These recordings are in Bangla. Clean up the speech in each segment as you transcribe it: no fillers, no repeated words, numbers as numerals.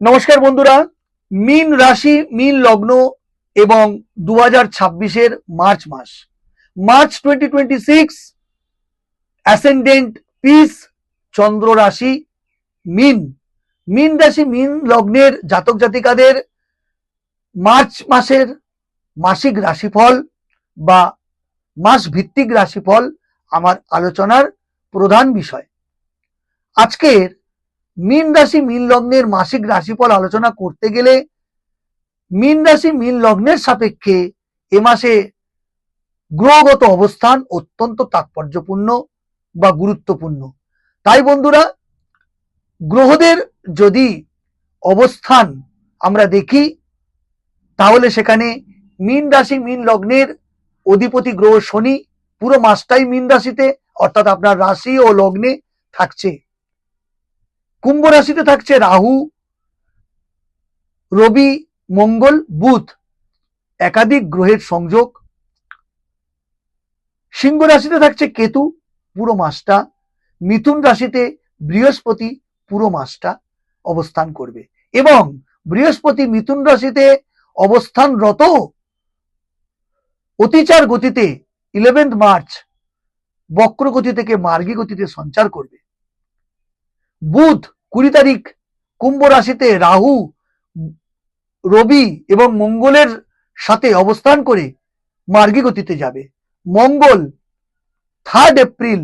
নমস্কার বন্ধুরা, মীন রাশি মীন লগ্ন এবং 2026-এর মার্চ মাস, মার্চ 2026, অ্যাসেন্ডেন্ট পিস, চন্দ্র রাশি মীন। মীন রাশি মীন লগ্নের জাতক জাতিকাদের মার্চ মাসের মাসিক রাশিফল বা মাস ভিত্তিক রাশিফল আমার আলোচনার প্রধান বিষয়। আজকের মীন রাশি মীন লগ্নের মাসিক রাশিফল আলোচনা করতে গেলে মীন রাশি মীন লগ্নের সাপেক্ষে এ মাসে গ্রহগত অবস্থান অত্যন্ত তাৎপর্যপূর্ণ বা গুরুত্বপূর্ণ। তাই বন্ধুরা, গ্রহদের যদি অবস্থান আমরা দেখি তাহলে সেখানে মীন রাশি মীন লগ্নের অধিপতি গ্রহ শনি পুরো মাসটাই মীন রাশিতে, অর্থাৎ আপনার রাশি ও লগ্নে থাকছে। কুম্ভ রাশিতে থাকছে রাহু, রবি, মঙ্গল, বুধ, একাধিক গ্রহের সংযোগ। সিংহ রাশিতে থাকছে কেতু পুরো মাসটা। মিথুন রাশিতে বৃহস্পতি পুরো মাসটা অবস্থান করবে এবং বৃহস্পতি মিথুন রাশিতে অবস্থানরত অতিচার গতিতে 11 মার্চ বক্র গতি থেকে মার্গী গতিতে সঞ্চার করবে। বুধ 20 তারিখ কুম্ভ রাশিতে রাহু, রবি এবং মঙ্গলের সাথে অবস্থান করে মার্গী গতিতে যাবে। মঙ্গল 3 এপ্রিল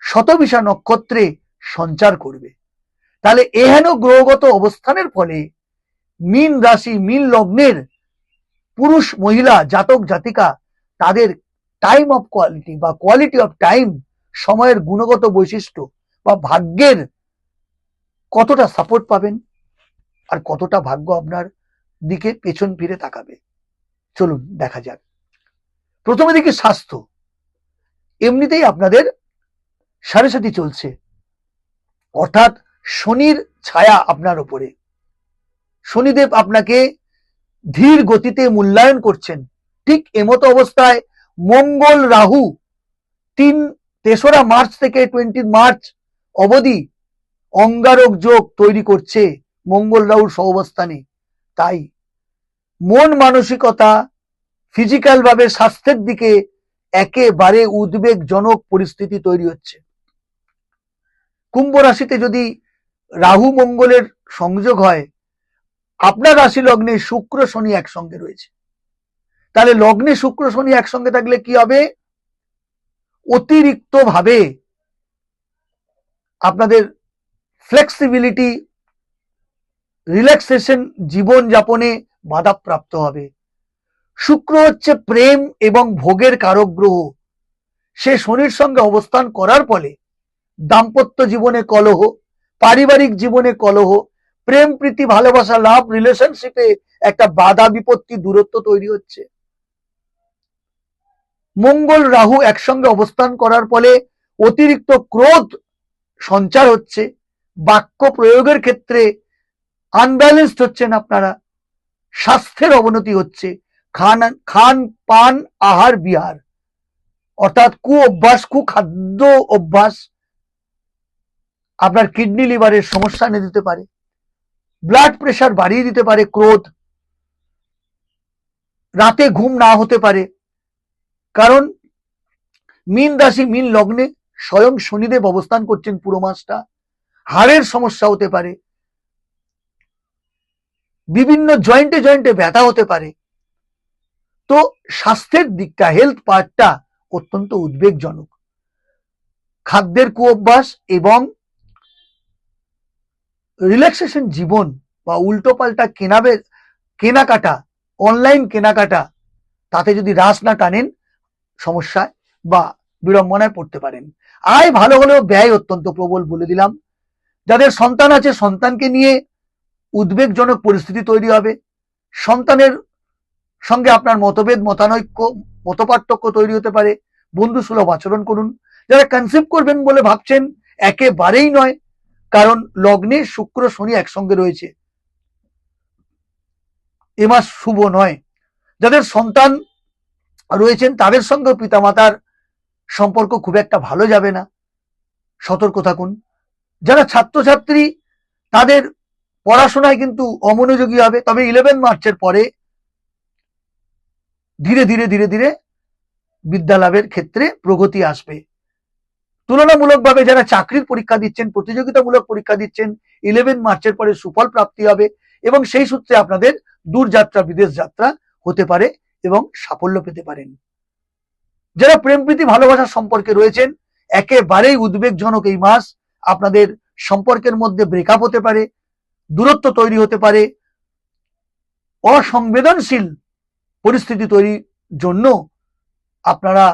শতবিশা নক্ষত্রে সঞ্চার করবে। তাহলে এহেন গ্রহগত অবস্থানের ফলে মীন রাশি মীন লগ্নের পুরুষ মহিলা জাতক জাতিকা তাদের টাইম অফ কোয়ালিটি বা কোয়ালিটি অফ টাইম, সময়ের গুণগত বৈশিষ্ট্য বা ভাগ্যের কতটা সাপোর্ট পাবেন আর কতটা ভাগ্য আপনার দিকে পেছন ফিরে তাকাবে, চলুন দেখা যাক। প্রথমে দেখি স্বাস্থ্য। এমনিতেই আপনাদের সাড়ে সাথী চলছে, অর্থাৎ শনির ছায়া আপনার উপরে। শনিদেব আপনাকে ধীর গতিতে মূল্যায়ন করছেন। ঠিক এমতো অবস্থায় মঙ্গল রাহু 3রা মার্চ থেকে 20 মার্চ অবধি অঙ্গারক যোগ তৈরি করছে মঙ্গল রাহুর সহবস্থানে। তাই মন মানসিকতা, ফিজিক্যাল ভাবে স্বাস্থ্যের দিকে একেবারে উদ্বেগজনক পরিস্থিতি তৈরি হচ্ছে। কুম্ভ রাশিতে যদি রাহু মঙ্গলের সংযোগ হয়, আপনার রাশি লগ্নে শুক্র শনি একসঙ্গে রয়েছে। তাহলে লগ্নে শুক্র শনি একসঙ্গে থাকলে কি হবে? অতিরিক্ত ভাবে আপনাদের ফ্লেক্সিবিলিটি, রিল্যাক্সেশন জীবন যাপনে বাধাপ্রাপ্ত হবে। শুক্র হচ্ছে প্রেম এবং ভোগের কারক গ্রহ। সে শনির সঙ্গে অবস্থান করার ফলে দাম্পত্য জীবনে কলহ, পারিবারিক জীবনে কলহ, প্রেম প্রীতি ভালোবাসা লাভ, রিলেশনশিপে একটা বাধা বিপত্তি দূরত্ব তৈরি হচ্ছে। মঙ্গল রাহু একসঙ্গে অবস্থান করার ফলে অতিরিক্ত ক্রোধ সঞ্চার হচ্ছে। বাক্য প্রয়োগের ক্ষেত্রে আনব্যালেন্সড হচ্ছেন আপনারা। স্বাস্থ্যের অবনতি হচ্ছে। খান পান আহার বিহার, অর্থাৎ কুঅভ্যাস, কুখাদ্য অভ্যাস আপনার কিডনি লিভারের সমস্যা এনে দিতে পারে। ব্লাড প্রেশার বাড়িয়ে দিতে পারে ক্রোধ। রাতে ঘুম না হতে পারে, কারণ মীন রাশি মীন লগ্নে স্বয়ং শনিদেব অবস্থান করছেন পুরো মাসটা। হাড়ের সমস্যা হতে পারে, বিভিন্ন জয়েন্টে জয়েন্টে ব্যথা হতে পারে। তো স্বাস্থ্যের দিকটা, হেলথ পার্টটা অত্যন্ত উদ্বেগজনক। খাদ্যের কুঅভ্যাস এবং রিল্যাক্সেশন জীবন বা উল্টো পাল্টা কেনাকাটা, অনলাইন কেনাকাটা, তাতে যদি রাশ না টানেন সমস্যায় বা বিড়ম্বনায় পড়তে পারেন। আয় ভালো হলেও ব্যয় অত্যন্ত প্রবল বলে দিলাম। যাদের সন্তান আছে সন্তানকে নিয়ে উদ্বেগজনক পরিস্থিতি তৈরি হবে। সন্তানের সঙ্গে আপনার মতভেদ, মতানৈক্য, মতপার্থক্য তৈরি হতে পারে। বন্ধু সুলভ আচরণ করুন। যারা কনসিভ করবেন বলে ভাবছেন, একেবারেই নয়, কারণ লগ্নে শুক্র শনি একসঙ্গে রয়েছে। এ মাস শুভ নয়। যাদের সন্তান রয়েছেন তাদের সঙ্গে পিতামাতার সম্পর্ক খুব একটা ভালো যাবে না, সতর্ক থাকুন। যারা ছাত্রছাত্রী তাদের পড়াশোনায় কিন্তু অমনোযোগী হবে। তবে 11 মার্চের পরে ধীরে ধীরে ধীরে ধীরে বিদ্যালাভের ক্ষেত্রে প্রগতি আসবে। তুলনামূলকভাবে যারা চাকরির পরীক্ষা দিচ্ছেন, প্রতিযোগিতামূলক পরীক্ষা দিচ্ছেন, 11 মার্চের পরে সুফল প্রাপ্তি হবে এবং সেই সূত্রে আপনাদের দূরযাত্রা, বিদেশ যাত্রা হতে পারে এবং সাফল্য পেতে পারেন। যারা প্রেম প্রীতি ভালোবাসার সম্পর্কে রয়েছেন, একেবারেই উদ্বেগজনক এই মাস। আপনাদের সম্পর্কের মধ্যে ব্রেকআপ হতে পারে, দূরত্ব তৈরি হতে পারে, অসংবেদনশীল পরিস্থিতি তৈরির জন্য আপনারা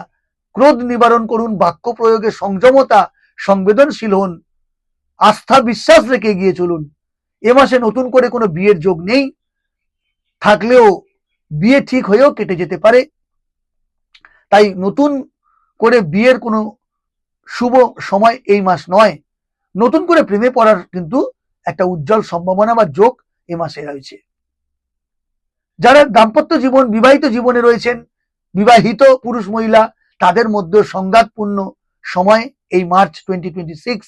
ক্রোধ নিবারণ করুন, বাক্য প্রয়োগে সংযমতা, সংবেদনশীল হন, আস্থা বিশ্বাস রেখে এগিয়ে চলুন। এ মাসে নতুন করে কোনো বিয়ের যোগ নেই, থাকলেও বিয়ে ঠিক হয়েও কেটে যেতে পারে। তাই নতুন করে বিয়ের কোনো শুভ সময় এই মাস নয়। নতুন করে প্রেমে পড়ার কিন্তু একটা উজ্জ্বল সম্ভাবনা বা যোগ এ মাসে রয়েছে। যারা দাম্পত্য জীবন, বিবাহিত জীবনে রয়েছেন, বিবাহিত পুরুষ মহিলা, তাদের মধ্যে সংঘাতপূর্ণ সময় এই মার্চ 2026।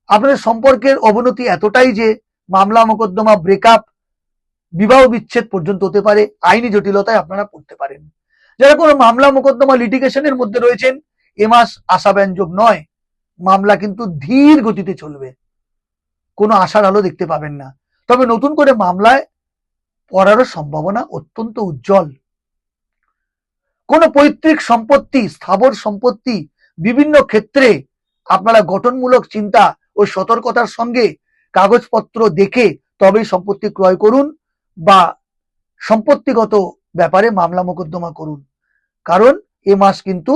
আপনাদের সম্পর্কের অবনতি এতটাই যে মামলা মোকদ্দমা, ব্রেকআপ, বিবাহ বিচ্ছেদ পর্যন্ত হতে পারে। আইনি জটিলতায় আপনারা পড়তে পারেন। যারা কোনো মামলা মোকদ্দমা, লিটিগেশনের মধ্যে রয়েছেন, এ মাস আশাব্যঞ্জক নয়। মামলা কিন্তু ধীর গতিতে চলবে, কোনো আশার আলো দেখতে পাবেন না। তবে নতুন করে মামলায় পড়ারও সম্ভাবনা অত্যন্ত উজ্জ্বল। কোন পৈতৃক সম্পত্তি, স্থাবর সম্পত্তি, বিভিন্ন ক্ষেত্রে আপনারা গঠনমূলক চিন্তা ও সতর্কতার সঙ্গে কাগজপত্র দেখে তবেই সম্পত্তি ক্রয় করুন বা সম্পত্তিগত ব্যাপারে মামলা মোকদ্দমা করুন, কারণ এ মাস কিন্তু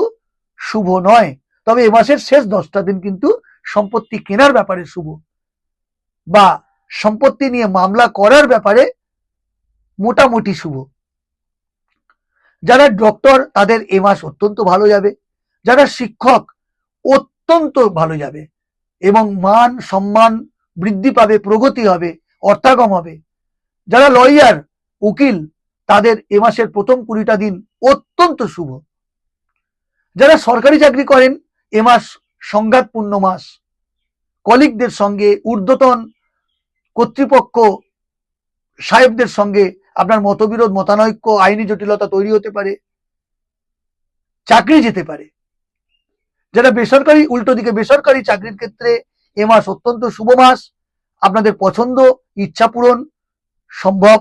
শুভ নয়। তবে এ মাসের শেষ 10টা দিন কিন্তু সম্পত্তি কেনার ব্যাপারে শুভ বা সম্পত্তি নিয়ে মামলা করার ব্যাপারে মোটামুটি শুভ। যারা ডক্টর, তাদের এ মাস অত্যন্ত ভালো যাবে। যারা শিক্ষক, অত্যন্ত ভালো যাবে এবং মান সম্মান বৃদ্ধি পাবে, প্রগতি হবে, অর্থাগম হবে। যারা লয়ার, উকিল, তাদের এ মাসের প্রথম 20টা দিন অত্যন্ত শুভ। যারা সরকারি চাকরি করেন, এ মাস সংঘাতপূর্ণ মাস। কলিগদের সঙ্গে, ঊর্ধ্বতন কর্তৃপক্ষ সাহেবদের সঙ্গে আপনার মতবিরোধ, মতানৈক্য, আইনি জটিলতা তৈরি হতে পারে, চাকরি যেতে পারে। যারা বেসরকারি, উল্টো দিকে বেসরকারি চাকরির ক্ষেত্রে এ মাস অত্যন্ত শুভ মাস। আপনাদের পছন্দ, ইচ্ছা পূরণ সম্ভব,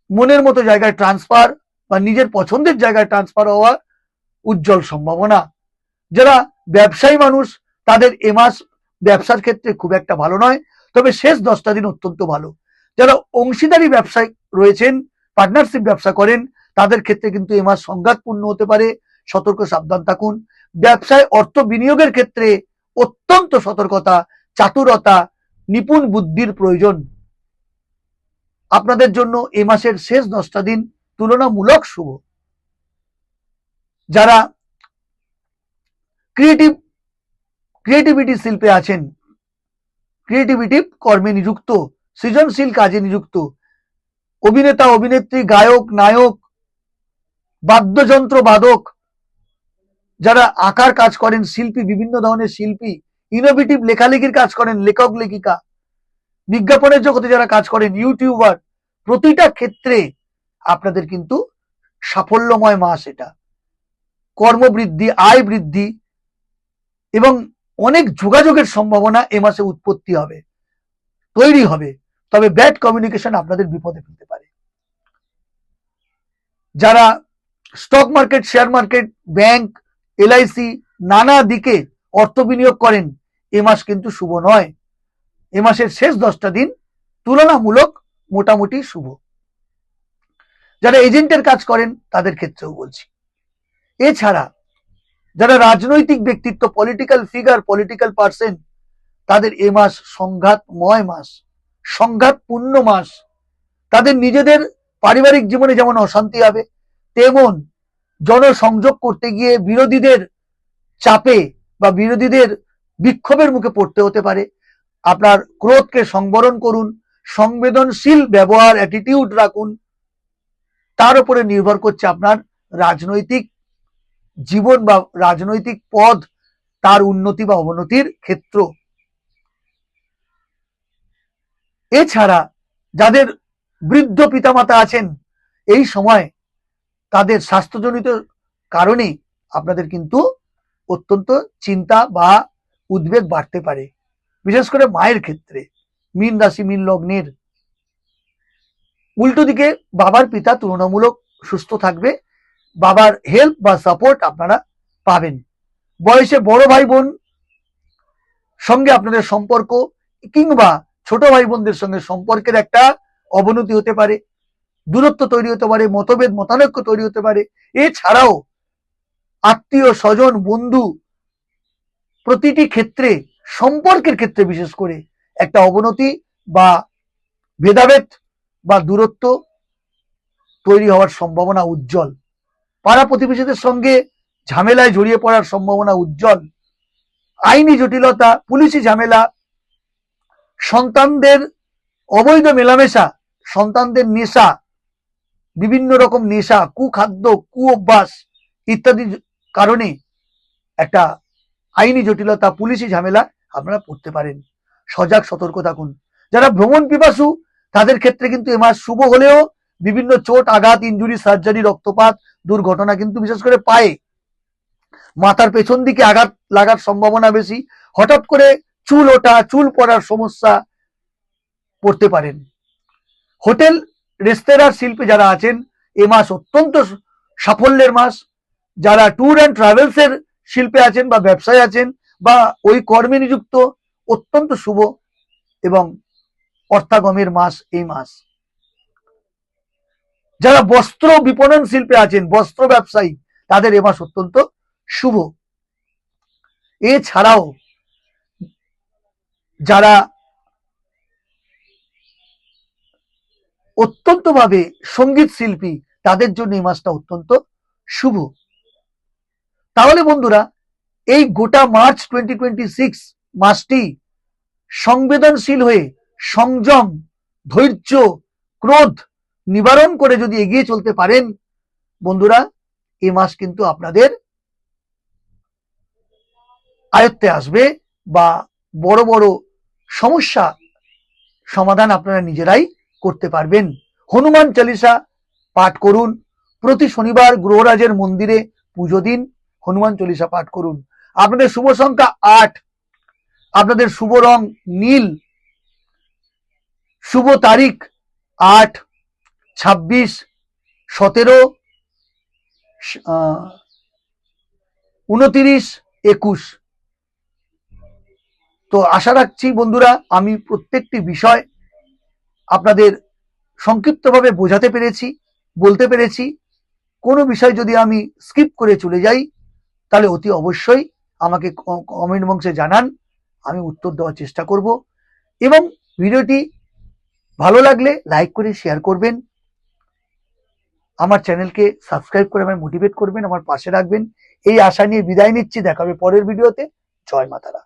মনের মতো জায়গায় ট্রান্সফার বা নিজের পছন্দের জায়গায় ট্রান্সফার হওয়ার উজ্জ্বল সম্ভাবনা। যারা ব্যবসায়ী মানুষ, তাদের এ মাস ব্যবসার ক্ষেত্রে খুব একটা ভালো নয়, তবে শেষ 10টা দিন অত্যন্ত ভালো। যারা অংশীদারি ব্যবসায় রয়েছেন, পার্টনারশিপ ব্যবসা করেন, তাদের ক্ষেত্রে কিন্তু এ মাস সংঘাতপূর্ণ হতে পারে, সতর্ক সাবধান থাকুন। ব্যবসায় অর্থ বিনিয়োগের ক্ষেত্রে অত্যন্ত সতর্কতা, চাতুরতা, নিপুণ বুদ্ধির প্রয়োজন। আপনাদের জন্য এ মাসের শেষ 10টা দিন তুলনামূলক শুভ। যারা ক্রিয়েটিভিটি শিল্পে আছেন, ক্রিয়েটিভিটি কর্মে নিযুক্ত, সৃজনশীল কাজে নিযুক্ত, অভিনেতা, অভিনেত্রী, গায়ক, নায়ক, বাদ্যযন্ত্র বাদক, যারা আঁকার কাজ করেন, শিল্পী, বিভিন্ন ধরনের শিল্পী, ইনোভেটিভ লেখালেখির কাজ করেন, লেখক লেখিকা, বিজ্ঞাপনের জগতে যারা কাজ করেন, ইউটিউবার, প্রতিটা ক্ষেত্রে আপনাদের কিন্তু সাফল্যময় মাস এটা। কর্মবৃদ্ধি, আয় বৃদ্ধি এবং অনেক যোগাযোগের সম্ভাবনা এ মাসে উৎপত্তি হবে, তৈরি হবে। তবে ব্যাড কমিউনিকেশন আপনাদের বিপদে ফেলতে পারে। যারা stock market, share market, bank, LIC, নানা দিকে অর্থ বিনিয়োগ করেন, এ মাস কিন্তু শুভ নয়। এ মাসের শেষ 10টা দিন তুলনামূলক মোটামুটি শুভ। যারা এজেন্টের কাজ করেন, তাদের ক্ষেত্রেও বলছি। এছাড়া যারা রাজনৈতিক ব্যক্তিত্ব, পলিটিক্যাল ফিগার, পলিটিক্যাল পার্সন, তাদের এ মাস সংঘাতময় মাস, সংঘাতপূর্ণ মাস। তাদের নিজেদের পারিবারিক জীবনে যেমন অশান্তি হবে, তেমন জনসংযোগ করতে গিয়ে বিরোধীদের চাপে বা বিরোধীদের বিক্ষোভের মুখে পড়তে হতে পারে। আপনার ক্রোধকে সংবরণ করুন, সংবেদনশীল ব্যবহার, অ্যাটিটিউড রাখুন। তার উপরে নির্ভর করছে আপনার রাজনৈতিক জীবন বা রাজনৈতিক পদ, তার উন্নতি বা অবনতির ক্ষেত্র। এছাড়া যাদের বৃদ্ধ পিতামাতা আছেন, এই সময় তাদের স্বাস্থ্যজনিত কারণে আপনাদের কিন্তু অত্যন্ত চিন্তা বা উদ্বেগ বাড়তে পারে, বিশেষ করে মায়ের ক্ষেত্রে। মীন রাশি মীন লগ্নের। উল্টো দিকে বাবার পিতা তুলনামূলক সুস্থ থাকবে, বাবার হেল্প বা সাপোর্ট আপনারা পাবেন। বয়সে বড় ভাই বোন সঙ্গে আপনাদের সম্পর্ক কিংবা ছোট ভাই বোনদের সঙ্গে সম্পর্কের একটা অবনতি হতে পারে, দূরত্ব তৈরি হতে পারে, মতভেদ মতানৈক্য তৈরি হতে পারে। এছাড়াও আত্মীয় স্বজন বন্ধু প্রতিটি ক্ষেত্রে, সম্পর্কের ক্ষেত্রে বিশেষ করে একটা অবনতি বা ভেদাভেদ বা দূরত্ব তৈরি হওয়ার সম্ভাবনা উজ্জ্বল। পাড়া প্রতিবেশীদের সঙ্গে ঝামেলায় জড়িয়ে পড়ার সম্ভাবনা উজ্জ্বল। আইনি জটিলতা, পুলিশি ঝামেলা, সন্তানদের অবৈধ মেলামেশা, সন্তানদের নেশা, বিভিন্ন রকম নেশা, কুখাদ্য, কু অভ্যাস ইত্যাদি কারণে একটা আইনি জটিলতা, পুলিশি ঝামেলা আপনারা পড়তে পারেন। সজাগ সতর্ক থাকুন। যারা ভ্রমণ পিপাসু তাদের ক্ষেত্রে কিন্তু এ মাস শুভ হলেও বিভিন্ন চোট আঘাত, ইনজুরি, সার্জারি, রক্তপাত, দুর্ঘটনা কিন্তু বিশেষ করে পায়ে, মাথার পেছন দিকে আঘাত লাগার সম্ভাবনা বেশি। হঠাৎ করে চুল ওঠা, চুল পড়ার সমস্যা পড়তে পারেন। হোটেল রেস্তোরাঁর শিল্পে যারা আছেন এ মাস অত্যন্ত সাফল্যের মাস। যারা ট্যুর অ্যান্ড ট্রাভেলসের শিল্পে আছেন বা ব্যবসায় আছেন বা ওই কর্মে নিযুক্ত, অত্যন্ত শুভ এবং অর্থাগমের মাস এই মাস। যারা বস্ত্র বিপণন শিল্পে আছেন, বস্ত্র ব্যবসায়ী, তাদের এ মাস অত্যন্ত শুভ। এছাড়াও যারা অত্যন্তভাবে সঙ্গীত শিল্পী, তাদের জন্য এই মাসটা অত্যন্ত শুভ। তাহলে বন্ধুরা, এই গোটা মার্চ 2026 মাসটি সংবেদনশীল হয়ে সংযম, ধৈর্য, ক্রোধ নিবারণ করে যদি এগিয়ে চলতে পারেন বন্ধুরা, এই মাস কিন্তু আপনাদের আয়ত্তে আসবে বা বড় বড় সমস্যা সমাধান আপনারা নিজেরাই করতে পারবেন। হনুমান চালিসা পাঠ করুন। প্রতি শনিবার গ্রহরাজের মন্দিরে পুজো দিন, হনুমান চালিসা পাঠ করুন। আপনাদের শুভ সংখ্যা 8, আপনাদের শুভ রং নীল, শুভ তারিখ 8, 26, 17, 29, 21। তো আশা রাখছি বন্ধুরা আমি প্রত্যেকটি বিষয় আপনাদের সংক্ষিপ্তভাবে বোঝাতে পেরেছি, বলতে পেরেছি। কোনো বিষয় যদি আমি স্কিপ করে চলে যাই তাহলে অতি অবশ্যই আমাকে কমেন্ট বক্সে জানান, আমি উত্তর দেওয়ার চেষ্টা করব। এবং ভিডিওটি ভালো লাগলে লাইক করে শেয়ার করবেন, আমার চ্যানেলকে সাবস্ক্রাইব করে আমায় মোটিভেট করবেন, আমার পাশে রাখবেন, এই আশা নিয়ে বিদায় নিচ্ছি। দেখা হবে পরের ভিডিওতে। জয় মাতারা।